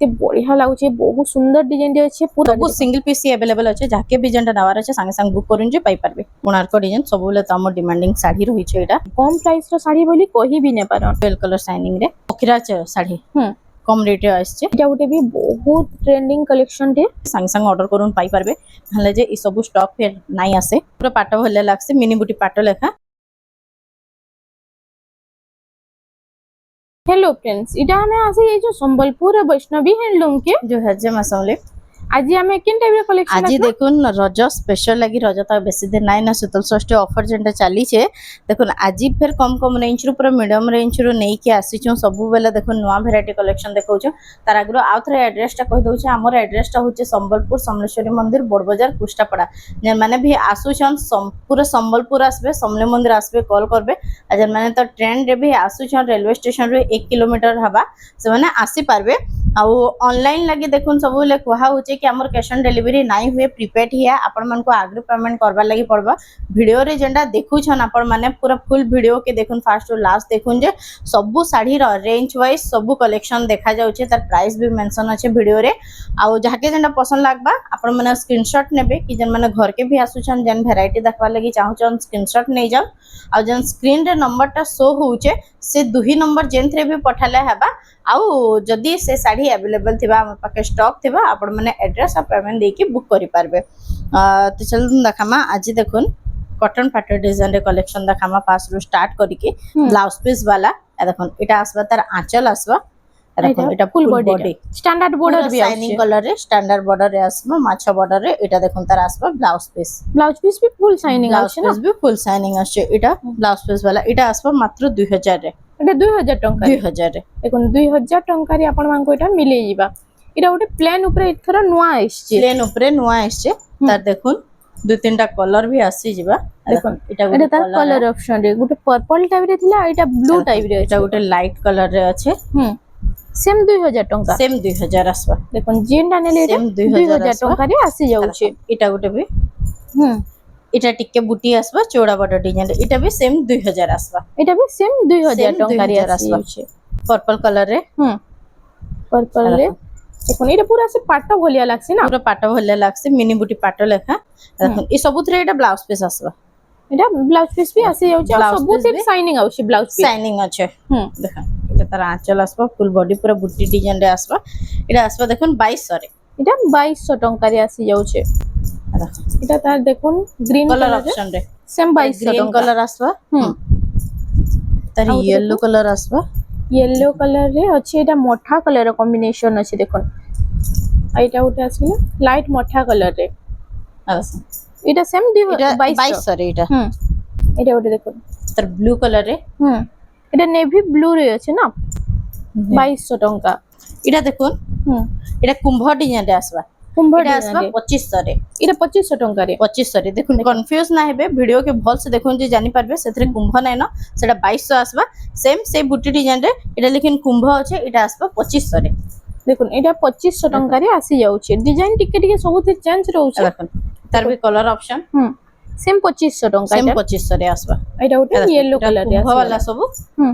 ते बढ़िया लागुचे बहुत सुंदर डिजाइन अच्छे पूरा सब सिंगल पीस ही अवेलेबल अच्छे जाके भी जेनटा नवार अच्छे संगे संग बुक करिन जे पाई पारबे कोणार्क डिजाइन सब बेले तो हमर डिमांडिंग साड़ी रही छे एटा कम प्राइस रो साड़ी बोली कहि भी ने पारन पेल कलर शाइनिंग रे ओखिरा साड़ी कम रेट आछे एटा गोटे भी बहुत ट्रेंडिंग कलेक्शन टे संग संग ऑर्डर करून पाई पारबे हले जे ई सब स्टॉक फेर नाही आसे पूरा पाटो भले लागसे मिनी बुटी पाटो लेखा। हेलो फ्रेंड्स इटा हमें आसे ये जो संबलपुर वैष्णवी हैंडलूम के जो हजे मसौले आज हमें किन टाइप रे कलेक्शन आज देखुन रज स्पेशल लगी रज तो बेसी दिन नाइ ना शीतल षष्ठी ऑफर जेंटा चली छे देखुन आज फिर कम कम रेंज रो पूरा मीडियम रेंज रो नै के आसी छु सब बेले देखुन नवा वैरायटी कलेक्शन देखौ छु तार आगरो आ थरे एड्रेस टा कहि दउ छ हमर एड्रेस टा होचे संबलपुर समलेश्वरी मंदिर बोड़ बाजार कुष्टापड़ा जे माने भी आसु छन पूरा संबलपुर आसबे समले मंदिर आसबे कॉल करबे आ जे माने तो ट्रेन रे भी आसु छन रेलवे स्टेशन रे 1 किलोमीटर हबा से माने आसी पारबे आ ऑनलाइन लगी देखुन सब ले कहा होचे कि हमर कैश ऑन डिलीवरी नाइ हुए प्रीपेड हिया आपण मन को आग्रे पेमेंट करबा लगी पड़बा वीडियो रे जेंडा देखु छन आपण माने पूरा फुल वीडियो के देखुन फास्ट टू लास्ट देखुन जे सब साड़ी रो रेंज वाइज सब कलेक्शन देखा जाउचे तार प्राइस भी मेंशन अछि वीडियो रे आ जहाके जेंडा पसंद लागबा आपण माने स्क्रीनशॉट नेबे कि जन माने घर के भी आसु छन जन वैरायटी देखबा लगी चाहू छन स्क्रीनशॉट नै जाओ आ जन स्क्रीन रे नंबर टा शो होउचे से दुही नंबर जेंथरे भी पठाले हेबा आउ जदि से साड़ी अवेलेबल थिबा हम पाके स्टॉक थिबा आपण माने एड्रेस आ पेमेंट देके बुक करि पारबे तो चल देखामा आज देखुन कॉटन पैटर्न डिजाइन रे कलेक्शन देखामा पास रो स्टार्ट करिके ब्लाउज पीस वाला देखुन एटा आसबा तार आंचल आसबा देखुन एटा फुल बॉडी स्टैंडर्ड बॉर्डर भी शाइनिंग कलर रे स्टैंडर्ड बॉर्डर रे आसबा माछा बॉर्डर रे एटा देखुन तार आसबा ब्लाउज पीस भी फुल शाइनिंग आछे ना भी फुल शाइनिंग आछे एटा ब्लाउज पीस वाला एटा आसबा मात्र 2000 रे एटा 2000 टंका 2000 रे देखुन 2000 टंका रे आपण मानको एटा मिले जीबा एटा गोटे प्लेन ऊपर एथरा नुआ आइछे प्लेन ऊपर नुआ आइछे तार देखुन दु तीनटा कलर भी आसी जिबा देखुन एटा तार कलर ऑप्शन रे गोटे पर्पल टाइप रे थिला एटा ब्लू टाइप रे एटा गोटे लाइट कलर रे अच्छे सेम 2000 टंका सेम 2000 आसबा देखुन जेनटा नेले एटा 2000 टंका रे आसी जाउछे एटा गोटे भी एटा टिके बुटी आसबा चौड़ा बड़ डिजाइन एटा भी सेम 2000 आसबा एटा भी सेम 2000 टंका रे आसबा पर्पल कलर रे पर्पल रे देखुन एटा पूरा से पाटो भलिया लागसे ना पूरा पाटो भलिया लागसे मिनी बुटी पाटो लेखा देखुन ई सबुथरे एटा ब्लाउज पीस आसबा एटा ब्लाउज पीस भी आसी जाउछे सबुथरे शाइनिंग आउछे ब्लाउज पीस शाइनिंग अच्छे देखा एटा तार आंचल आसबा फुल बॉडी पूरा बुटी डिजाइन रे आसबा एटा आसबा देखुन 2200 रे एटा 2200 टंका रे आसी जाउछे एटा तार देखुन ग्रीन कलर ऑप्शन रे सेम 2200 टंका कलर आसबा तार येलो कलर आसबा येलो कलर रे अछि एटा मोठा कलर कॉम्बिनेशन अछि देखुन एटा उठे आसी लाइट मोठा कलर रे एटा सेम 2200 रे एटा एटा उठे देखुन तार ब्लू कलर रे एटा नेवी ब्लू रे अछि ना 2200 टंका एटा देखुन एटा कुंभ डिजाइन रे आसबा कुंभ एटा आसबा 2500 रे एटा 2500 टंका रे 2500 रे देखुन कंफ्यूज ना हेबे वीडियो के भल से देखुन जे जानि पारबे सेथरे कुंभ नै न सेटा 2200 आसबा सेम से बुटी डिजाइन रे एटा लेकिन कुंभ अछि एटा आसबा 2500 रे देखुन एटा 2500 टंका रे आसी जाउछे डिजाइन टिके टिके सबुते चेंज रहउछे देखुन तार भी कलर ऑप्शन सेम 2500 टंका सेम 2500 रे आसबा एटा उठे येलो कलर रे कुंभ वाला सब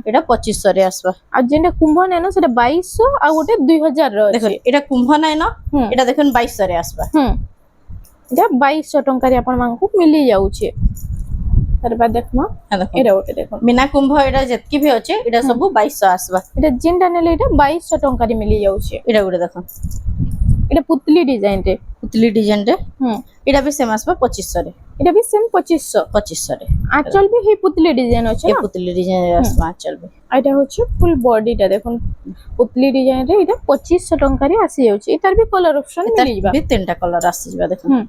एटा 2500 रे आसबा आ जेंटा कुंभ नै न सेटा 2200 आ गोटे 2000 रो देखुन एटा कुंभ नै न एटा देखुन 2200 रे आसबा एटा 2200 टंका रे आपण मानकु मिली जाउछे तार बाद देखमा एटा उठे देखो बिना कुंभ एटा जतकी भी अछि एटा सब 2200 आसबा एटा जेंटा नेले एटा 2200 टंका रे मिली जाउछे एटा उठे देखो एटा पुतली डिजाइन रे एटा भी सेम आसबा 2500 रे एटा भी सेम 2500 रे आंचल भी हे पुतली डिजाइन अछि ये पुतली डिजाइन रे आसबा आंचल भी एटा होछि फुल बॉडी टा देखुन पुतली डिजाइन रे एटा 2500 टंका रे आसी जाउछि एतार भी कलर ऑप्शन मिली जिबा भी तीनटा कलर आसी जिबा देखुन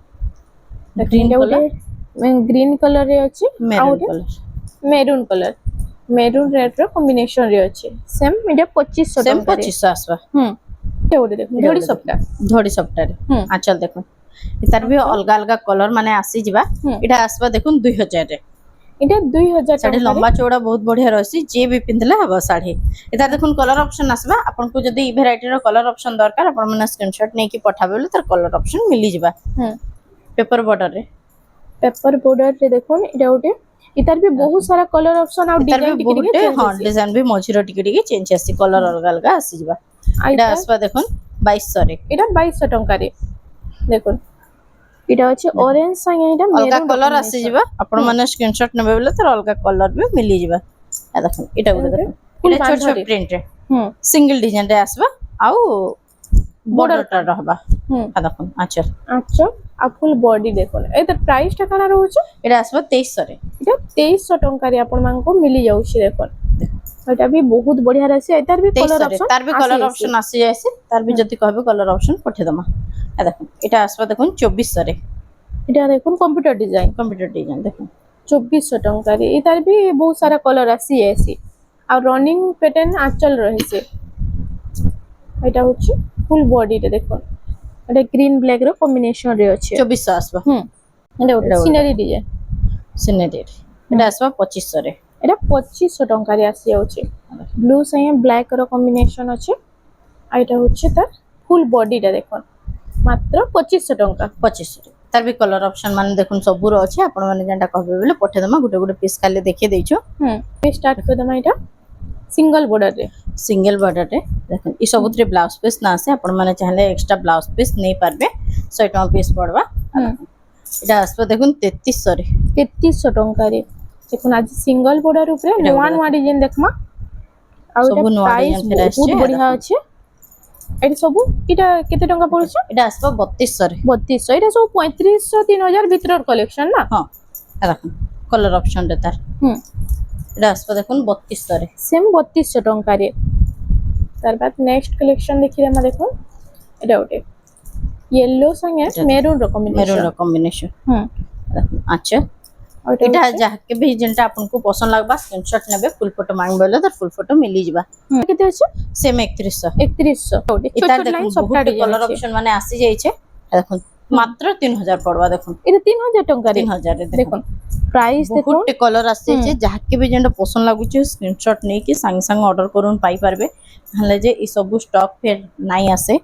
ग्रीन कलर रे अछि मेरून कलर मेरून रेड रो कॉम्बिनेशन रे अछि सेम एटा 2500 सेम 2500 आसबा एटा देखुन धोड़ी सप्ता रे आंचल देखुन इतार भी अलग अलग कलर माने आसी जिबा एटा आसबा देखुन 2000 रे एटा 2000 साड़ी लंबा चौड़ा बहुत बढ़िया रहसी जे भी पिंधले हबो साड़ी एता देखुन कलर ऑप्शन आसबा आपन को जदी ई वैरायटी रो कलर ऑप्शन दरकार आपन माने स्क्रीनशॉट नै कि पठाबे ले तार कलर ऑप्शन मिली जिबा पेपर बॉर्डर रे देखुन एटा उठे इतार भी बहुत सारा कलर ऑप्शन आ डिजाइन टिके हां डिजाइन भी मझिरो टिके टिके चेंज आसी कलर अलग अलग आसी जिबा एटा आसबा देखुन 2200 রে এটা 2200 টঙ্কারে দেখুন এটা হচ্ছে অরেঞ্জ সাইয়ে এটা অলগা মেরুন কলর আসি ଯିବା ଆପଣ ମାନେ স্ক্রিনশট নেবে বলে তার অলগা কলর ବି মিলি ଯିବା এ দেখুন এটা গুলো দেখুন ফুল এটা ছোট ছোট বাঁধরে। প্রিন্ট রে হুম সিঙ্গেল ডিজাইন রে আসবা আউ বর্ডরটা রহবা হুম এ দেখুন আচ্ছা আচ্ছা আর ফুল বডি দেখুন এটার প্রাইসটা কানা রହୁଛି এটা আসবা 2300 রে এটা 2300 ଟଙ୍କାରେ ଆପଣମାନଙ୍କୁ ମିଳି ଯାଉଛି ଦେଖୁন এটা ବି ବହୁତ ବଢିଆ ରାଶି ଏଟାର ବି 2300 କଲର ରେ ଅପସନ তার ବି কলর অপশন আসি যাইছে তার ବି যদি কহবে কলর অপশন পঠে দমা এ দেখুন এটা আসবা দেখুন 2400 রে এটা দেখুন কম্পিউটার ডিজাইন কম্পিউটার ডিজাইন দেখুন 2400 ଟଙ୍କାରେ ଏଟାର ବି ବହୁତ ସାରା କଲର ଆସି ଯାଇଛି ଆଉ ରନିଂ ପ୍ୟାଟର୍ନ ଆଞ୍ଚଲ ରହିছে এটা হচ্ছে ফুল বডিতে দেখুন এটা গ্রিন ব্ল্যাক ର কম্বিনেশন রে ଅଛି 2400 আসবা হুম এটা ଗୋଟେ এটা ଗୋଟେ। সিনারি ডিজাইন সিনেরি এটা আসবা 2500 রে এটা 2500 ଟଙ୍କାରେ ଆସି ଯାଉଛି ব্লু ସାଙ୍ଗେ ବ୍ଲାକ୍ ର କମ୍ବିନେସନ ଅଛି ଆଉ এটা হচ্ছে তার ফুল বডিটা দেখুন মাত্র 2500 ଟଙ୍କା 2500 রে তার भी কলর অপশন মানে দেখুন সবুর আছে আপন মানে যেটা কহবে বলে পঠে দমা গুটে গুটে পিস খালি দেখিয়ে দেইছো হুম স্টার্ট করে দেমা এটা সিঙ্গল বর্ডার রে সিঙ্গেল বর্ডর রে দেখুন এই সবুত্রে ব্লাউজ পিস না আছে আপন মানে চাইলে এক্সট্রা ব্লাউজ পিস নেই পারবে 100 টাকা পিস পড়বা হুম এটা আসবে দেখুন 3300 রে 3300 ଟଙ୍କାରେ দেখুন আজ সিঙ্গল বর্ডার উপরে এটা নୂଆ ଗୋଟେ ନୂଆ ডিজাইন দেখমা ଆଉ ସବୁ এটা ନୂଆ ପ୍ରାଇস design ଫେରେ ବହୁତ ଆସିଛି, ବଢିଆ ଅଛି ଏଠି ସବୁ এটা କେତେ ଟଙ୍କା ପଡୁଛି এটা আসবে 3200 রে 3200 এটা ସବୁ 3500 3000 ভিতরର কলেকশন না হ্যাঁ এ দেখুন কলর অপশন রে তার হুম এটা আসবে দেখুন 3200 রে সেম 3200 ଟଙ୍କାରେ তার বাদ নেক্সট কালেকশন দেখিলে আমরা দেখুন এটা ওটে ইয়েলো সঙ্গে এটা মেরুন র মেরুন কম্বিনেশন র কম্বিনেশন হুম দেখুন আচ্ছা আর এটা হচ্ছে- যাকে भी যেটা आपनको পছন্দ লাগবা স্ক্রিনশট নেবে ফুল ফটো মাইং বলে তার ফুল ফটো মিলি ଯିବା হুম, কেতে আছে সেম 3100 3100 ওটে ছোট এটার ছোট লাইন দেখুন সবটা বহুত ডিজাইন কলর আছে অপশন মানে আসি যাইছে দেখুন মাত্র 3000 পড়বা দেখুন এটা 3000 টঙ্কারে 3000 রে দেখুন দেখুন প্রাইস দেখুন বহুত কলর আসছে যাকে भी যেটা পছন্দ লাগুছে স্ক্রিনশট নেই কি সাঙ্গে সাঙ্গে অর্ডর করুন পাই পারবে তাহলে যে এই সব স্টক ফের নাই আসে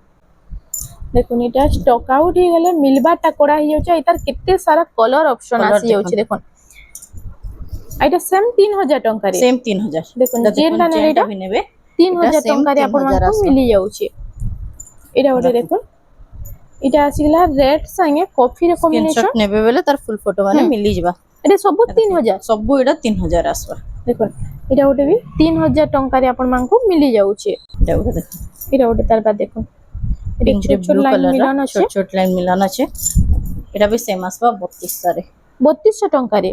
দেখুন এটা স্টক আউট হয়ে গেলে মিলবাটা করা হয়ে যাচ্ছে এটার কেতে সারা কলর অপশন Colour আসি যাচ্ছে দেখুন এটা সেম 3000 টঙ্কারে সেম 3000 দেখুন যেটা নেলে এটা भी নেবে 3000 same ଟଙ୍କାରେ 3000 ଆପଣଙ୍କୁ ଆସିବ। ମିଳି ଯାଉଛି ଏଇଟା ଗୋଟେ ଦେଖୁন এটা ଆସିଗଲା ରେଡ୍ ସାଙ୍ଗେ କଫିର କମ୍ବିନେସନ স্ক্রিনশট নেবে বলে তার ফুল ফটো মানে মিলি ଯିବା এটা ସବୁ 3000 ସବୁ এটা 3000 আসবা দেখুন এটা ଗୋଟେ ବି 3000 ଟଙ୍କାରେ ଆପଣମାନଙ୍କୁ ମିଳି ଯାଉଛି এটা ଗୋଟେ দেখুন এটা ଗୋଟେ ତାର ବାଦ ଦେଖୁন এটা পিঙ্ক ছোট ছোট ব্লু লাইন কালার মিলান আছে ছোট ছোট লাইন মিলান আছে এটা भी সেম আসবা 3200 রে 3200 ଟଙ୍କାରେ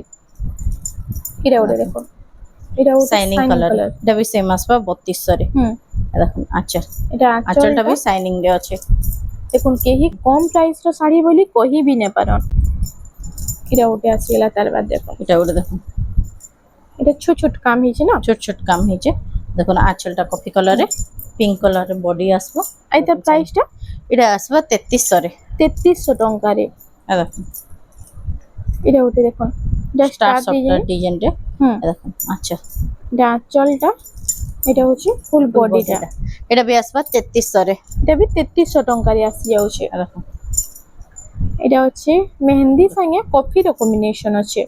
এটা ଗୋଟେ দেখুন এটা ଗୋଟେ শাইনিং কালার এটা भी সেম আসবা 3200 রে হুম দেখুন আচ্ছা এটা আঁচলটা আঁচলটা भी শাইনিং রে আছে দেখুন কেহি কম প্রাইস ର ଶାଢୀ ବୋଲି କହି ବି নে ପାରন এটা ଗୋଟେ ଆସିଗଲା ତାର ବାଦ দেখুন এটা ଗୋଟେ দেখুন এটা ছোট ছোট কাম ହେଇଛି না ছোট ছোট কাম হয়েছে দেখুন আঁচলটা কফি কালারে পিঙ্ক কালারে বডি আসবো ଏଇଟା ପ୍ରାଇସଟା এটা আসবা 3300 রে 3300 ଟଙ୍କାରେ এ দেখুন এটা ଗୋଟେ দেখুন এটা star star software design design রে হুম এ দেখুন আচ্ছা এটা আঁচলটা এটা হচ্ছে ফুল বডিটা এটা भी আসবা 3300 রে এটা ବି 3300 ଟଙ୍କାରେ ଆସି ଯାଉଛି এ দেখুন এটা হচ্ছে মেহেন্দি সঙ্গে কফির কম্বিনেশন আছে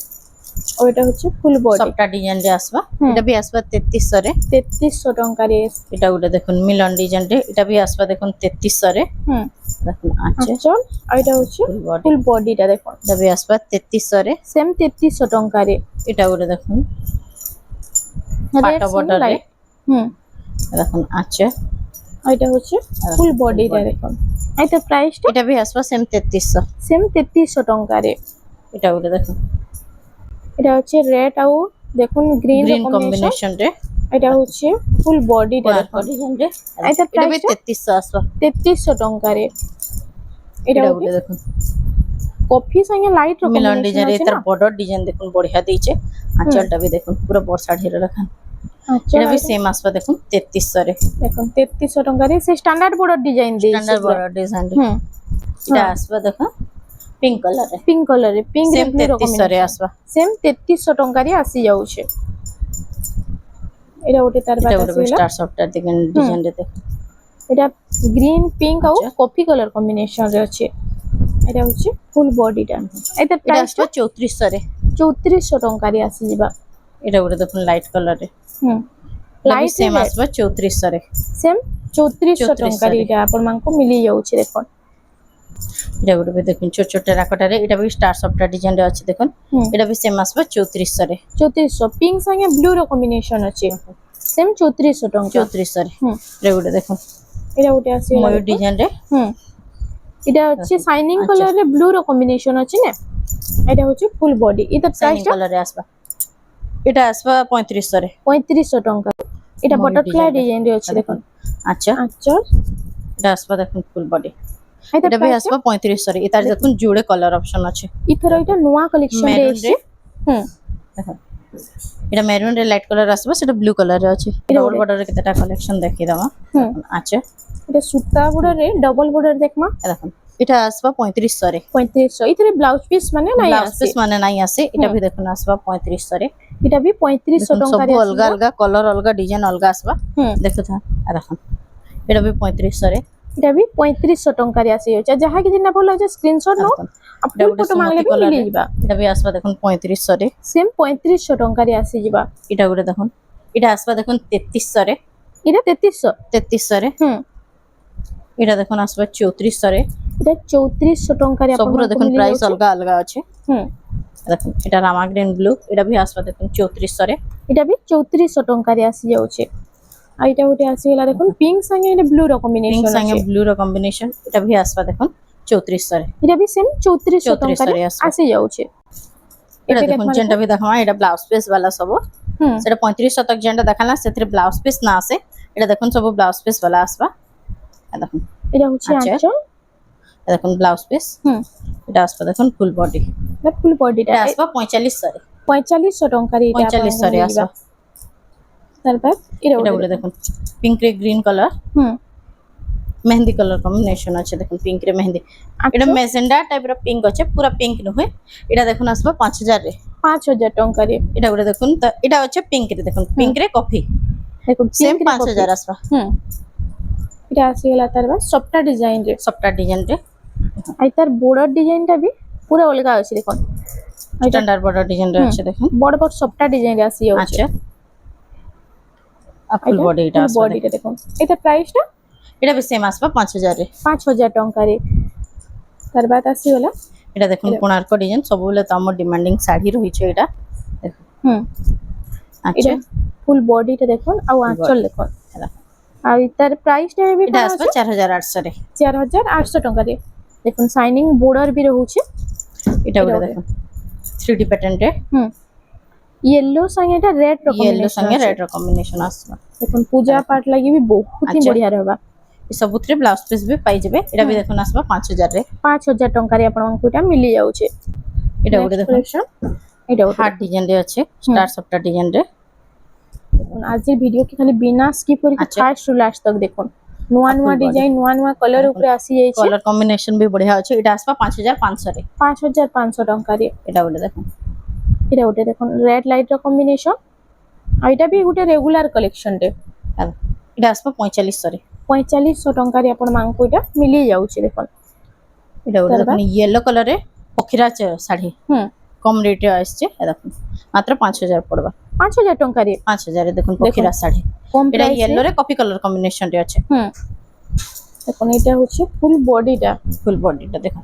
আর এটা হচ্ছে ফুল বডি সবটা ডিজাইন রে আসবা হুম। এটা भी আসবা 3300 রে 3300 ଟଙ୍କାରେ এটা গুলো দেখুন মিলন ডিজাইন রে এটা भी আসবা দেখুন 3300 রে হুম দেখুন আচ্ছা আঁচল আর এটা হচ্ছে ফুল বডি ফুল বডিটা দেখুন এটা भी আসবা 3300 রে সেম 3300 ଟଙ୍କାରେ এটা গুলো দেখুন রেড পাটা বর্ডার রে লাইট হুম দেখুন আচ্ছা আর এটা হচ্ছে ফুল বডিটা দেখুন এটা প্রাইসটা এটা भी আসবা সেম 3300 সেম 3300 ଟଙ୍କାରେ এটা গুলো দেখুন এটা হচ্ছে রেড আর দেখুন গ্রিন গ্রিন কম্বিনেশন কম্বিনেশন রে এটা হচ্ছে ফুল বডিটা দেখুন ডিজাইন রে এটা এটা भी প্রাইসটা 3300 আসবা 3300 ଟଙ୍କାରେ এটা এটা হচ্ছে গুলো দেখুন কফি সঙ্গে লাইট র মিলন কম্বিনেশন ডিজাইন রে আছে তার না বর্ডার ডিজাইন দেখুন বঢ়িয়া দিয়েছে আঁচলটা भी দেখুন পুরো বড় শাড়িরে রাখান আচ্ছা এটা भी সেম আসবা দেখুন 3300 রে দেখুন 3300 ଟଙ୍କାରେ ସେ ଷ୍ଟାଣ୍ଡାର୍ଡ বর্ডার ডিজাইন ଦେଇଛି স্ট্যান্ডার্ড বর্ডার ডিজাইন রে হুম এটা হ্যাঁ। আসবা দেখুন পিঙ্ক কালার রে পিঙ্ক কলরে পিঙ্ক রে সেম ব্লু র 3300 রে কম্বিনেশন আসবা সেম 3300 ଟଙ୍କାରେ ଆସି ଯାଉଛି এটা ওটে তার এটা বাদ গুলো আসিলা স্টার সফটওয়্যার দেখেন ডিজাইন রে দেখুন এটা গ্রিন পিঙ্ক আর আচ্ছা। কফি কালার কম্বিনেশন রে আছে এটা হচ্ছে ফুল বডিটা এটা এটা প্রাইসটা আসবা 3400 রে 3400 ଟଙ୍କାରେ ଆସି ଯିବା এটা গুলো দেখুন লাইট কালার রে হুম Light सेम red. आसबा 3400 रे सेम 3400 3400 टंका रे इटा आपण मानको मिली जाउछि देखो एटा गुटे भी देखुन छोट छोट टेराकोटा रे एटा भी स्टार सॉफ्ट डिजाइन रे अछि देखुन एटा भी सेम आसबा 3400 रे 3400 पिंक संगे ब्लू रो कॉम्बिनेशन अछि सेम 3400 टंका 3400 रे रे गुटे देखुन एटा उटे आसी मयूर डिजाइन रे एटा अछि शाइनिंग अच्छा। कलर रे ब्लू रो कॉम्बिनेशन अछि ने एटा होछि फुल बॉडी इता प्राइस शाइनिंग कलर रे आसबा एटा आसबा 3500 रे 3500 टंका एटा मयूर बटरफ्लाई डिजाइन रे। डिजाइन रे अछि देखो अच्छा आचल एटा आसबा देखुन फुल बॉडी एटा एटा भी आसबा 3500 रे इतार देखुन जुड़े कलर ऑप्शन अछि इथर एटा नुवा कलेक्शन रे Maroon अछि एटा मेरून रे लाइट कलर आसबा सेटा ब्लू कलर रे अछि डबल बॉर्डर रे केतेटा कलेक्शन देखि दमा अच्छा एटा सूता बॉर्डर रे डबल बॉर्डर देखमा देखुन एटा आसबा 3500 रे 3500 इथरे ब्लाउज पीस माने नाही ब्लाउज आसे पीस माने नाही आसे एटा भी देखुन आसबा 3500 रे एटा भी 3500 टंका रे सब अलगा अलगा कलर अलगा डिजाइन अलगा आसबा देखो था देखुन एटा भी 3500 रे एटा भी 3500 टंका रे आसी होचा जहा कि जिना बोला जे स्क्रीनशॉट नो आ फुल फोटो मांगले भी मिली जिबा एटा भी आसबा देखुन 3500 रे सेम 3500 टंका रे आसी जिबा एटा गुटे देखुन एटा आसबा देखुन 3300 रे एटा 3300 रे एटा देखुन आसबा 3400 रे एटा 3400 टंका रे सब रो देखुन प्राइस अलगा अलगा अछि हम देखुन एटा रामा ग्रीन ब्लू एटा भी आसबा देखुन 3400 रे एटा भी 3400 टंका रे आसी जाउछे आ एटा उटे आसी गेला देखुन पिंक संगे एटा ब्लू रो पिंक कॉम्बिनेशन संगे अछि ब्लू रो कॉम्बिनेशन एटा भी आसबा देखुन 3400 रे एटा भी सेम 3400 टंका 3400 रे रे आसी जाउछे एटा देखुन जेंटा भी देखमा एटा ब्लाउज पीस वाला सब सेटा 3500 तक जेंटा देखला सेथरे ब्लाउज पीस ना आसे एटा देखुन सब ब्लाउज पीस वाला आसबा देखुन एटा होछि अच्छा। आंचल देखुन ब्लाउज पीस एटा आसबा देखुन फुल बॉडी एटा फुल बॉडी एटा आसबा 4500 रे 4500 टंका रे एटा 4500 रे आसबा तार बाद एटा गुटे देखुन पिंक रे green colour mehndi colour combination अच्छे देखुन पिंक रे मेहंदी एटा मेजेंडा टाइप रो पिंक अच्छे पूरा पिंक नहुए एटा देखुन आसबा 5000 रे 5000 टंका रे एटा गुटे देखुन त एटा अच्छे पिंक रे देखुन पिंक रे कॉफी देखुन सेम 5000 आसबा एटा आसी गेला तार बाद सफ्टा डिजाइन रे सफ्टा डिजाइन रे आई तार बॉर्डर डिजाइन टा भी पूरा अलगा अछि देखुन स्टैंडर्ड बॉर्डर डिजाइन रे अच्छे देखुन बड़ बड़ सफ्टा डिजाइन रे आसी जाउछे अच्छा अब फुल बॉडी एटा आसबा बॉडी रे देखुन एटा प्राइस टा एटा भी सेम आसबा 5000 रे 5000 टंका रे तार बाद आसी गेला एटा देखुन कोणार्क डिजाइन सब बेले त हमर डिमांडिंग साड़ी रही छै एटा अच्छा एटा फुल बॉडी टा देखुन आ आंचल देखुन आ तार प्राइस टा भी एटा आसबा 4800 रे 4800 टंका रे देखुन शाइनिंग बॉर्डर भी रहउछे एटा गुटे देखुन 3D पैटर्न रे येलो संगे एटा रेड रो येलो संगे कॉम्बिनेशन रेड रो कॉम्बिनेशन आसबा देखुन पूजा पाठ लागि भी बहुत ही अच्छा। बढ़िया रहबा ई सबुतरे ब्लाउज पीस भी पाई जेबे एटा भी देखुन आसबा 5000 रे 5000 टंका रे आपन कोटा मिली जाउछे एटा गुटे देखुन कलेक्शन एटा हार्ट डिजाइन रे अच्छे स्टार सफ्टा डिजाइन रे देखुन आज ये वीडियो के खाली बिना स्किप करके अच्छा। फर्स्ट टू लास्ट तक देखुन नुआ नुआ body। डिजाइन नुआ नुआ कलर ऊपर आसी जाय छै कलर कॉम्बिनेशन भी बढ़िया अच्छे एटा आसबा 5500 रे 5500 टंका रे एटा गुटे देखुन एटा उटे देखुन रेड लाइट रो कॉम्बिनेशन आ एटा भी गुटे रेगुलर कलेक्शन रे एटा आसबा 4500 रे 4500 टंका रे आपन मांग कोटा मिली जाउछे देखुन एटा गुटे देखुन येलो कलर रे पखिरा साड़ी कम रेट रे आछे देखुन मात्र 5000 पड़बा 5000 टंका रे 5000 रे देखुन पखिरा साड़ी कम एटा प्राइस येलो रे कॉफी कलर कॉम्बिनेशन रे अच्छे देखुन एटा होछि फुल बॉडी टा फुल बॉडी टा देखुन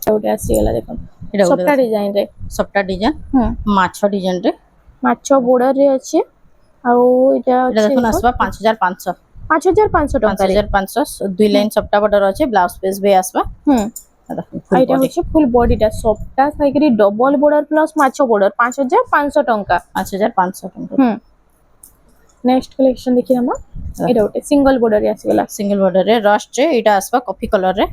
एटा आसी गेला देखुन एटा सफ्टा डिजाइन रे सफ्टा डिजाइन माछो डिजाइन रे माछो बॉर्डर रे अछि आ एटा एटा देखुन आसबा 5500 5500 टंका रे 5500 दुई लाइन सफ्टा बॉर्डर अच्छे ब्लाउज पीस भी आसबा देखुन फुल एटा बॉडी होछि फुल बॉडी टा सफ्टा साइकरी डबल बॉर्डर प्लस माछो बॉर्डर 5500 टंका 5500 टंका नेक्स्ट कलेक्शन देखि हम एटा उटे सिंगल बॉर्डर रे आसी गेला सिंगल बॉर्डर रे रस्ट रे एटा आसबा कॉफी कलर रे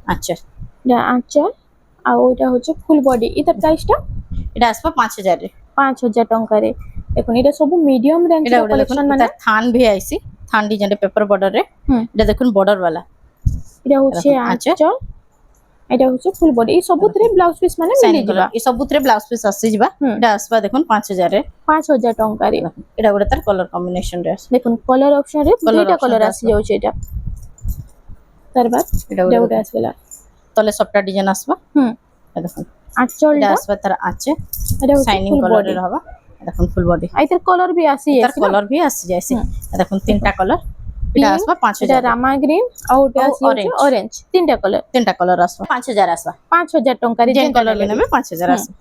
अच्छा एटा आंचल आ एटा होछि फुल बॉडी इता प्राइस टा एटा आसबा 5000 रे 5000 टंका रे देखुन एटा सब मीडियम रेंज एटा रो गुटे कलेक्शन देखुन माने थान भी आइसी थान डिजाइन रे पेपर बॉर्डर रे एटा देखुन बॉर्डर वाला एटा होछि आंचल एटा होछि फुल बॉडी ई सबुतरे ब्लाउज पीस माने मिली जिबा ई सबुतरे ब्लाउज पीस आसी जिबा एटा आसबा देखुन 5000 रे 5000 टंका रे एटा गुटे तार कलर कॉम्बिनेशन रे देखुन कलर ऑप्शन रे दुईटा option कलर रे आसी जाउछ एटा तार बाद एटा एटा गुटे आसी गेला तले सफ्टा डिजाइन आसबा देखुन आंचल एटा टा आसबा तार आचे एटा होछि शाइनिंग फुल कलर रे बॉडी रहबा দেখুন ফুল বডি আইতার কলর বি আসি তার এসি কলর ভি আসি যাইছি দেখুন তিনটা কলর এটা Pink, আসবা এটা 5000 রামা গ্রিন ଆଉ ଗୋଟେ ଆଉ আসি হচ্ছে orange। অরেঞ্জ তিনটা কলর তিনটা কলর আসবা 5000 আসবা 5000 ଟଙ୍କାରେ যেন ଯେନ୍ଟା কলর ନେଲେ নেবে 5000 হুম। আসবা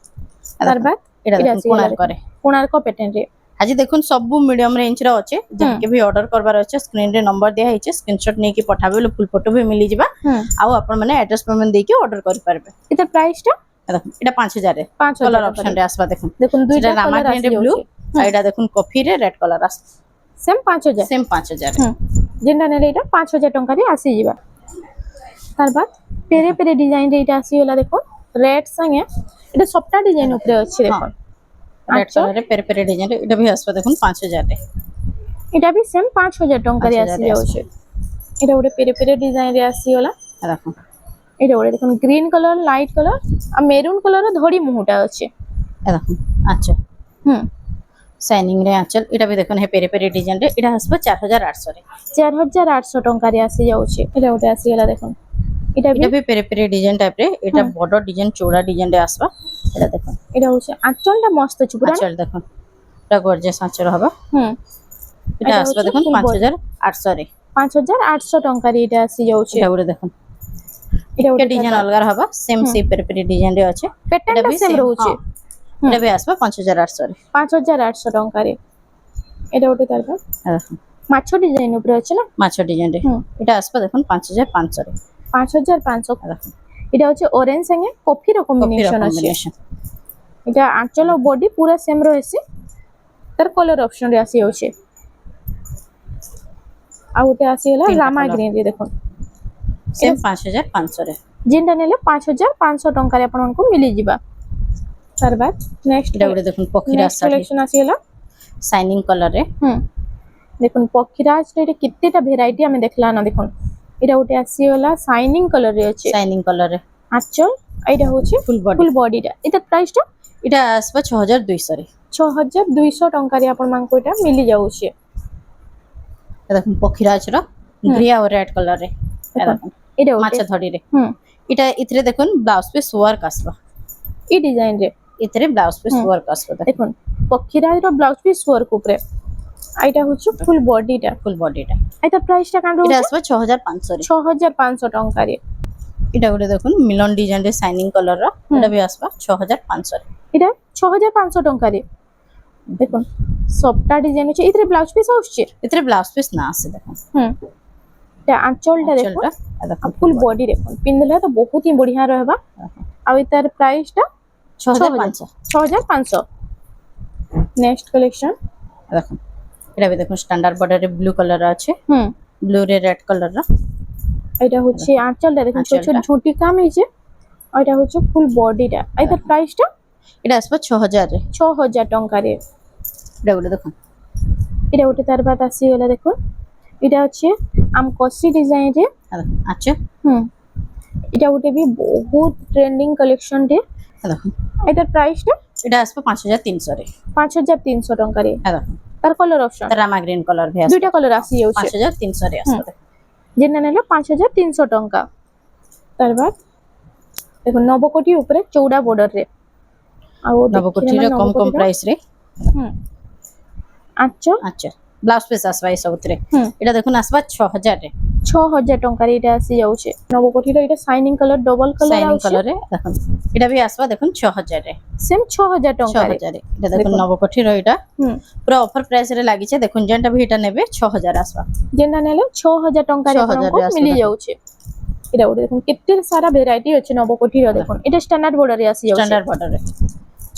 তার বাদ এটা এটা দেখুন আসিগଲା কোଣାর করে କୋଣାର୍କ ପ୍ୟାଟର୍ନ ରେ আজি দেখুন সবু মিডিয়াম রেঞ্জ র আছে যাকে ভি অর্ডর করবার আছে স্ক্রিন রে নম্বর দিয়া হইছে স্ক্রিনশট নেকি পঠাবে বলে ফুল ফটো ভি মিলি ଯିବା হুম ଆଉ ଆପଣ ମାନେ ଆଡ୍ରେସ পেমেন্ট ଦେଇକି অর্ডর କରି পারবে এটার প্রাইসটা দেখুন এটা 5000 রে 5000 কলর ଟଙ୍କାରେ। অপশন রে আসবা দেখুন দেখুন দুইটা সেটা রামা কলর গ্রিন আসি রে ব্লু যাଉଛି আর এটা দেখুন কফি রে রেড কলর আস সেম 5000 সেম 5000 হুম যেন্টা নেলে এটা 5000 ଟଙ୍କାରେ ଆସିଯିବା তার বাদ পেরে পেরে ডিজাইন রে এটা আসিগଲା দেখো রেড সঙ্গে এটা সবটা ডিজাইন উপরে আছে দেখো রেড কলর রে পেরে পেরে ডিজাইন এটা ভি আসবা দেখুন 5000 রে এটা ବି সেম 5000 ଟଙ୍କାରେ 5000 আসি ରେ ଯାଉଛି এটা ଗୋଟେ পেরে পেরে ডিজাইন রে ଆସିଗଲା দেখুন এটা ଗୋଟେ দেখুন গ্রিন কলর লাইট কলর আর মেরুন কলর ধড়ি মুহুটা আছে দেখুন আচ্ছা হুম শাইনিং রে আঁচল এটা ভি দেখুন হে পেরে পেরে ডিজাইন রে এটা আসবা 4800 রে 4800 ଟଙ୍କାରେ আসি যাଉଛି এটা ଗୋଟେ ଆସିଗଲା দেখুন এটা ବି এটা ভি পেরে পেরে ডিজাইন টাইপ রে এটা বড় ডিজাইন চৌড়া ডিজাইন রে আসবা এটা দেখুন এটা হচ্ছে আঁচলটা মস্ত আছে পুরা আঁচল দেখুন এটা গর্জিয়াস আঁচল হবে হুম এটা এটা আসবা হচ্ছে দেখুন full body। 5800 রে 5800 ଟଙ୍କାରେ এটা আসি যাଉଛି এটা গুলো দেখুন এটা এটা ଗୋଟେ ডিজাইন অলগা হবে সেম সেই পেরে পেরে ডিজাইন রে আছে প্যাটার্নটা ভি সেম same, রହୁଛି এটা ভি আসবা 5800 রে 5800 ଟଙ୍କାରେ এটা ଗୋଟେ তারপর দেখুন মাছ ডিজাইন উপরে আছে না মাছ ডিজাইন রে হুম এটা আসবা দেখুন 5500 রে 5500 দেখুন এটা হচ্ছে অরেঞ্জ সঙ্গে কফির কপির কম্বিনেশন আছে কম্বিনেশন এটা আঁচল আর বডি পুরা সেম রয়েছে তার কলর অপশন রে আসি যাଉଛି ଆଉ ଗୋଟେ ଆସିଗଲା ତିନିଟା ରାମା colour। ଗ୍ରୀନ ରେ ଦେଖୁন সেম 5500 রে ଯେନ୍ଟା ନେଲେ 5500 ଟଙ୍କାରେ ଆପଣଙ୍କୁ ମିଳିଯିବା ତାର ବାଦ ନେକ୍ସଟ এটা গুলো দেখুন পখিরা ନେକ୍ସଟ শাড়ি କଲେକ୍ସନ ଆସିଗଲା শাইনিং কলর রে ହୁଁ ଦେଖୁন ପକ୍ଷୀରାଜରେ ଏଇଟା କେତେଟା ଭେରାଇଟି ଆମେ ଦେଖିଲା ନା ଦେଖୁন ଏଇଟା ଗୋଟେ ଆସିଗଲା ସାଇନିଂ କଲର ରେ ଅଛି শাইনিং কলর রে ଆଞ୍ଚଲ ଏଇଟା ହଉଛି ফুল বডি ফুল ବଡିଟା ଏଇଟା ପ୍ରାଇସଟା এটা আসবা 6200 রে 6200 ଟଙ୍କାରେ ଆପଣଙ୍କୁ ଏଇଟା ମିଳି ଯାଉଛି এটা দেখুন পখিরাজ র গ্রে আর রেড কলর রে এটা দেখুন ଏଇଟା মাছ ଗୋଟେ ধড়ি রে ହୁଁ এটা ইতরে দেখুন ব্লাউজ পিস ওয়ার্ক আসবা এই ডিজাইন রে ইতরে ব্লাউজ পিস হুম। ওয়ার্ক আসবা দেখুন দেখুন পক্ষীরাজର ব্লাউজ পিস ওয়ার্ক উপরে এইটা হচ্ছে ফুল বডিটা ফুল বডিটা এইটা প্রাইসটা কান এটা রହୁଛି আসবা 6500 রে 6500 ଟଙ୍କାରେ এটা গুলো দেখুন মিলন ডিজাইন রে শাইনিং কলর র এটা ভি আসবা 6500 রে এটা 6500 ଟଙ୍କାରେ দেখুন সবটা ডিজাইন আছে এটারে ব্লাউজ পিস আসছে ইতরে ব্লাউজ পিস না আসে দেখুন হুম এটা আঁচলটা দেখুন চলটা দেখুন ফুল বডি দেখুন পিন্ধলে তো বহুত হি বঢ়িয়া রহবা ଆଉ এটার প্রাইসটা 6500 6500 নেক্সট কালেকশন দেখুন এটা ভি দেখুন স্ট্যান্ডার্ড বর্ডারে ব্লু কলর আছে হুম ব্লু রে রেড কলর র এটা হচ্ছে আঁচলটা দেখুন ছোট ছোট আঁচলটা। ঝুঁটি কাম হয়েছে আর এটা হচ্ছে ফুল বডিটা এটার প্রাইসটা এটা আসবা 6000 রে 6000 ଟଙ୍କାରେ এটা গুলো দেখুন এটা ଗୋଟେ তার বাদ আসিগলা দেখুন এটা হচ্ছে আমকসি ডিজাইন রে দেখুন আচ্ছা হুম এটা ଗୋଟେ ବି ବହୁତ ট্রেন্ডিং কলেকশন রে দেখুন এটার প্রাইসটা এটা আসবা 5300 রে 5300 ଟଙ୍କାରେ দেখুন তার কলর অপশন রামা গ্রিন কলর ভি আসবা দুইটা কলর আসি যাଉଛି 5300 রে আসবা দেখুন যেটা নেলে 5300 ଟଙ୍କା তার বাদ দেখুন নবকোটি উপরে চৌড়া বর্ডর রে ଆଉ নবকোটি রে কম কম প্রাইস রে হুম আচ্ছা আচ্ছা ব্লাউজ পিস আসবা এই সবুতরে হুম এটা দেখুন আসবা 6000 রে 6000 ଟଙ୍କାରେ এটা আসি যাଉଛି নবকোটির এটা shining colour double colour shining আছে কলর রে দেখুন এটা ভি আসবা দেখুন 6000 রে সেম 6000 ଟଙ୍କାରେ 6000 রে এটা দেখুন দেখুন। নবকোটি র এটা হুম পুরো অফার প্রাইস রে লাগিছে দেখুন যেটা ভি এটা নেবে 6000 আসবা যেটা ନେଲେ 6000 ଟଙ୍କାରେ 6000 ଆପଣଙ୍କୁ ରେ ଆସିବ ମିଳି ଦେଖୁন। ଯାଉଛି এটা ଗୋଟେ ଦେଖୁন କେତେ ସାରା ଭେରାଇଟି ଅଛି ନବକୋଟିର ଦେଖୁন এটা ଷ୍ଟାଣ୍ଡାର୍ଡ বর্ডরে আসি যাଉଛି স্ট্যান্ডার্ড বর্ডারে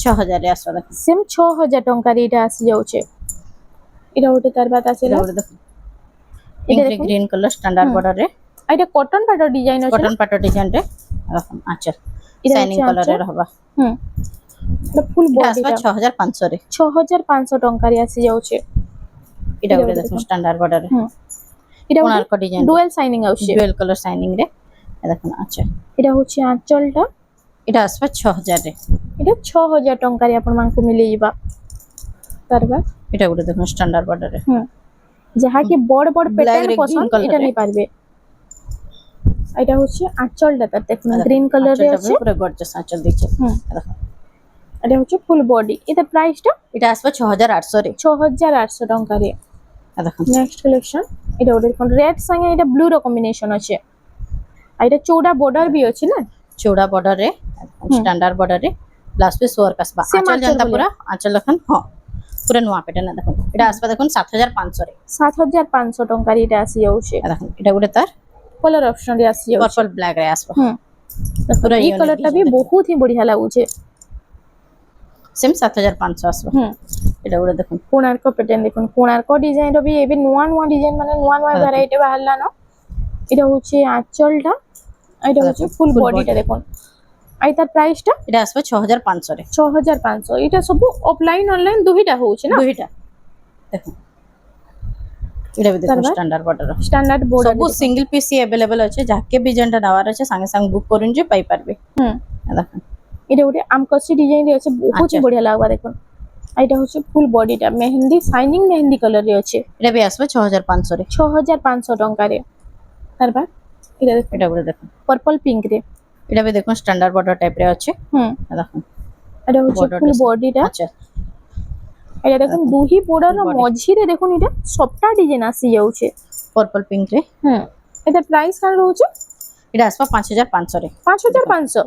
6000 রে আসবা দেখুন সেম 6000 ଟଙ୍କାରେ এটা আসি যাଉଛି এটা ଗୋଟେ তার বাদ আছে এটা গুলো দেখুন এটা পিঙ্ক দেখুন। গ্রিন কলর স্ট্যান্ডার্ড হুম। বর্ডারে এটা কটন পাটর ডিজাইন আছে কটন পাটো ডিজাইন রে দেখুন আচ্ছা এটা শাইনিং হচ্ছে কলর রে আঁচল। হবা হুম এটা ফুল এটা আসবা বডিটা 6500 রে 6500 ଟଙ୍କାରେ আসি যাଉଛି এটা এটা গুলো গুলো দেখুন দেখুন। স্ট্যান্ডার্ড বর্ডারে হুম এটা ଗୋଟେ কোণার্ক ডিজাইন ডুয়াল সাইনিং আছে ডুয়াল কলর শাইনিং রে দেখুন আচ্ছা এটা হচ্ছে আঁচলটা এটা আসবা 6000 রে এটা 6000 ଟଙ୍କାରେ ଆପଣଙ୍କୁ ମିଳିଯିବା ତାର ବାଦ এটা গুলো দেখুন স্ট্যান্ডার্ড বর্ডারে হুম যাহাকি বড় বড় Black প্যাটার্ন রে green পছন্দ colour এটা রে। নেই পারবে এটা হচ্ছে আঁচলটা তার দেখুন গ্রিন কালার রে আছে পুরো গর্জিয়াস আঁচল দিচ্ছে হুম দেখুন এটা হচ্ছে ফুল বডি এটা প্রাইসটা এটা আসবে 6800 রে 6800 ଟଙ୍କାରେ। দেখুন নেক্সট কালেকশন এটা ওটা দেখুন রেড সাଙ୍ଗে এটা ব্লু র কম্বিনেশন আছে আর এটা চৌড়া বর্ডর भी ଅଛି না चौड़ा बॉर्डर रे स्टैंडर्ड बॉर्डर रे ब्लाउज पीस वर्क आसबा Same आंचल आंचल जनता बोले। पूरा आंचल देखन हां पूरा नुआ पैटर्न है देखन एटा आसबा देखन 7500 रे 7500 ଟଙ୍କାରେ এটা আসি যাଉଛି देखन एटा गुटे तार कलर ऑप्शन रे আসি যাଉଛି पर्पल ब्लैक रे आसबा पूरा पूरा ये कलरটা भी बहुत ही बढ़िया ଲାଗୁছে सेम 7500 आसबा एटा गुटे देखन कोणार्क पैटर्न দেখুন কোଣାর্ক ডিজাইন র भी ଏବେ ନୂଆ ନୂଆ ডিজাইন মানে ନୂଆ ନୂଆ ভ্যারাইটি বাহারলা ন এটা হচ্ছে আঁচলটা এটা হচ্ছে ফুল full বডিটা দেখুন আর তার প্রাইসটা एटा आसबा 6500 रे 6500 এটা সব অফলাইন অনলাইন দুইটা হচ্ছে না दुईटा देखन एटा भी देखन तारबा? स्टैंडर्ड बॉर्डर স্ট্যান্ডার্ড বোর্ড सब सिंगल पीस ही अवेलेबल আছে যাকে भी जेंडा नवार আছে संगे संग बुक করুন যে পাই পারবে দেখুন এটা ওটা আমকসি ডিজাইন রে আছে বহুত আচ্ছা। বঢ়িয়া লাগবা দেখুন আর এটা হচ্ছে ফুল বডিটা মেহেন্দি শাইনিং মেহেন্দি কালার রে আছে এটা भी আসবে 6500 রে 6500 ଟଙ୍କାରେ তারপর এটা দেখুন এটা গুলো দেখুন पर्पल पिंक রে এটা भी দেখুন স্ট্যান্ডার্ড বর্ডার টাইপ রে আছে দেখুন এটা হচ্ছে Border ফুল টা- বডিটা আচ্ছা এটা দেখুন দুহি বর্ডার Full body। মঝিরে দেখুন এটা সবটা ডিজাইন আসি যাচ্ছে पर्पल पिंक रे এটা প্রাইস কার রয়েছে এটা আসবে 5500 রে 5500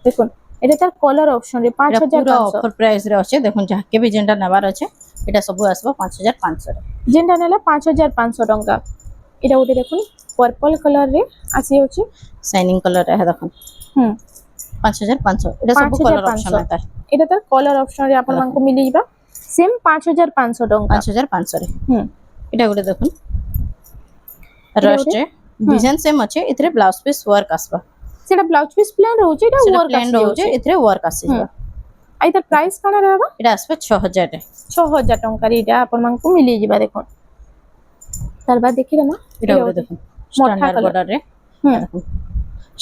দেখুন এটা তার কলার অপশন রে এটা পুরো 5500 অফর প্রাইস রে আছে দেখুন যাকে भी जेंडा নেবার আছে এটা সব আসবে 5500 রে যেটা নেলা 5500 টঙ্কা এটা ওটা দেখুন पर्पल कलर रे আসি যাচ্ছে শাইনিং কালার রে দেখুন 5500 এটা সব কালার 5500 অপশন আছে এটা তার কলার অপশন রে আপন মানকু মিলি যাবা সেম 5500 টঙ্কা 5500 রে হুম এটা গুলো দেখুন রস্ট রে ডিজাইন সেম আছে এথরে ব্লাউজ পিস ওয়ার্ক আসবা সেটা ব্লাউজ পিস প্লেন রହୁଛି এটা সেটা ওয়ার্ক প্লেন রହୁছে এথরে ওয়ার্ক আসিবা আই তার প্রাইস কানা रहबा এটা আসবে 6000 রে 6000 ଟଙ୍କାରେ এটা আপন মানকু মিলি ଯିବା দেখুন তার বাদ দেখি না এটা গুলো দেখুন স্ট্যান্ডার্ড colour। বর্ডার রে হুম দেখুন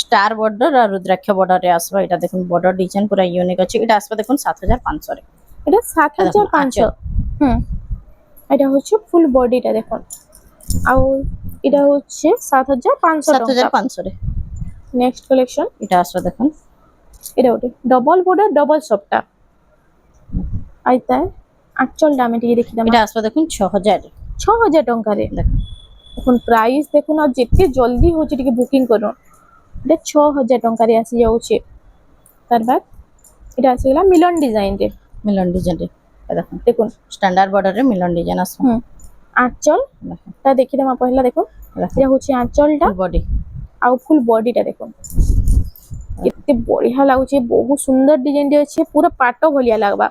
স্টার বর্ডার আর রুদ্রাক্ষ বর্ডার রে আসবে এটা দেখুন বর্ডার ডিজাইন পুরা ইউনিক আছে এটা আসবে দেখুন 7500 রে এটা 7500 এটা হচ্ছে ফুল বডিটা দেখুন আর এটা হচ্ছে 7500 টাকা 7500 রে নেক্সট কালেকশন এটা আসবে দেখুন এটা ওটা ডবল বর্ডার ডবল সফটটা আইতা আঁচলটা আমি ଟିକେ ଦେଖିଦବା এটা আসবে দেখুন 6000 রে 6000 ଟଙ୍କାରେ দেখুন দেখুন প্রাইস দেখুন আর যেতে জলদি হচ্ছে ଟିକେ বুকিং করুন এটা 6000 ଟଙ୍କାରେ আসি যাচ্ছে তার বাদ এটা আসিলা মিলন ডিজাইন রে মিলন ডিজাইন রে দেখুন দেখুন স্ট্যান্ডার্ড বর্ডার রে মিলন ডিজাইন আসবে আঁচল দেখুন তা ଦେଖିଦବା পহলা দেখুন দেখুন এটা হচ্ছে আঁচলটা বডি ଆଉ ফুল বডিটা দেখুন କେତେ ବଢିଆ ଲାଗୁଛି ବହୁତ ସୁନ୍ଦର ଡିଜାଇନ ଟେ ଅଛି ପୁରା ପାଟ ଭଳିଆ ଲାଗବା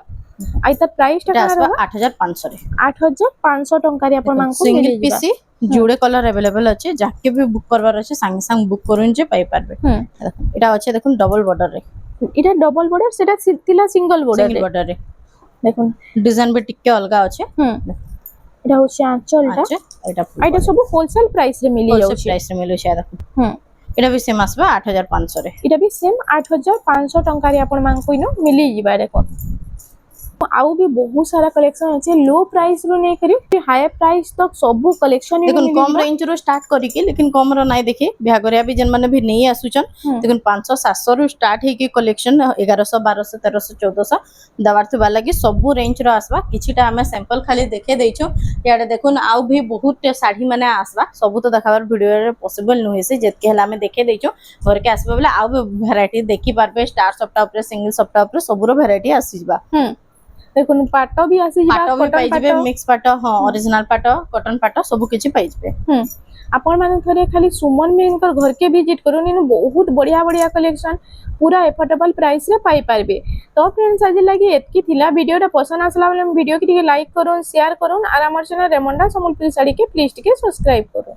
ଆଇ ତା ପ୍ରାଇସ ଟା এটা କଣ আসবে ରହିବ 8500 রে 8500 ଟଙ୍କାରେ ଆପଣ ମାନଙ୍କୁ সিঙ্গেল ମିଳିଯିବ পিসি জোড়ে কলর अवेलेबल আছে যাকে भी বুক করবার আছে সঙ্গে সঙ্গে বুক করুন যে পাই পারবে হুম দেখুন এটা আছে দেখুন ডবল বর্ডার রে এটা ডবল বর্ডার সেটা ଥିଲା সিঙ্গল বর্ডার সিঙ্গেল বর্ডার রে দেখুন ডিজাইন भी টিকে অলগা আছে হুম এটা হচ্ছে আঁচলটা আছে এটা আর এটা ସବୁ হোলসেল প্রাইস রে মিলি হোলসেল যাଉଛି প্রাইস রে মিলুছে দেখুন হুম এটা भी सेम আসবে 8500 রে এটা ବି ସେମ 8500 ଟଙ୍କାରେ ଆପଣ ମାନଙ୍କୁ ଇନ ମିଳିଯିବ ଦେଖୁন ଆଉ ବି ବହୁତ ସାରା କଲେକ୍ସନ ଅଛି लो प्राइस ରୁ ନେଇ କରି हाई प्राइस तक ସବୁ कलेक्शन देखुन कम रेंज रो स्टार्ट करी के लेकिन कम रो नाही देखि बिहागरिया भी जन माने भी नहीं आसुचन देखुन 500 700 रू स्टार्ट हे की कलेक्शन 1100 1200 1300 1400 दवार थबा लागि सब रेंज रो आसबा किछिटा हमें सैंपल खाली देखे देइछो याडे देखुन आउ भी बहुत साड़ी माने आसबा सब तो देखाबार वीडियो रे पॉसिबल नुहे से जेतके हला हमें देखे देइछो घर के आसबा बेले आउ वैरायटी देखि पारबे स्टार सप्ताह ऊपर सिंगल सप्ताह ऊपर सब रो वैरायटी आसीबा দেখুন পাଟ ବି ଆସିଯିବ पाटो भी पाई କଟନ जिबे ପାଟ मिक्स पाटो हां ओरिजिनल पाटो कॉटन पाटो सब किछि पाई जिबे ଆପଣ ମାନେ ଥରେ ଖାଲି ସୁମନ ମିଲଙ୍କର ଘରକେ ଭିଜିଟ କରୁନ୍ ଇନୁ ବହୁତ ବଢିଆ ବଢିଆ କଲେକ୍ସନ ପୁରା ଏଫୋର୍ଡେବଲ ପ୍ରାଇସ ରେ ପାଇ পারবে তো फ्रेंड्स आज লাগি এতকি থিলা ভিডিওটা পছন্দ আসলা বলে ভিডিও কি ଟିକେ লাইক করুন শেয়ার করুন আর আমার চ্যানেল রেমন্ডা সম্বলপুରୀ শাড়ি কে প্লিজ ଟିକେ সবস্ক্রাইব করুন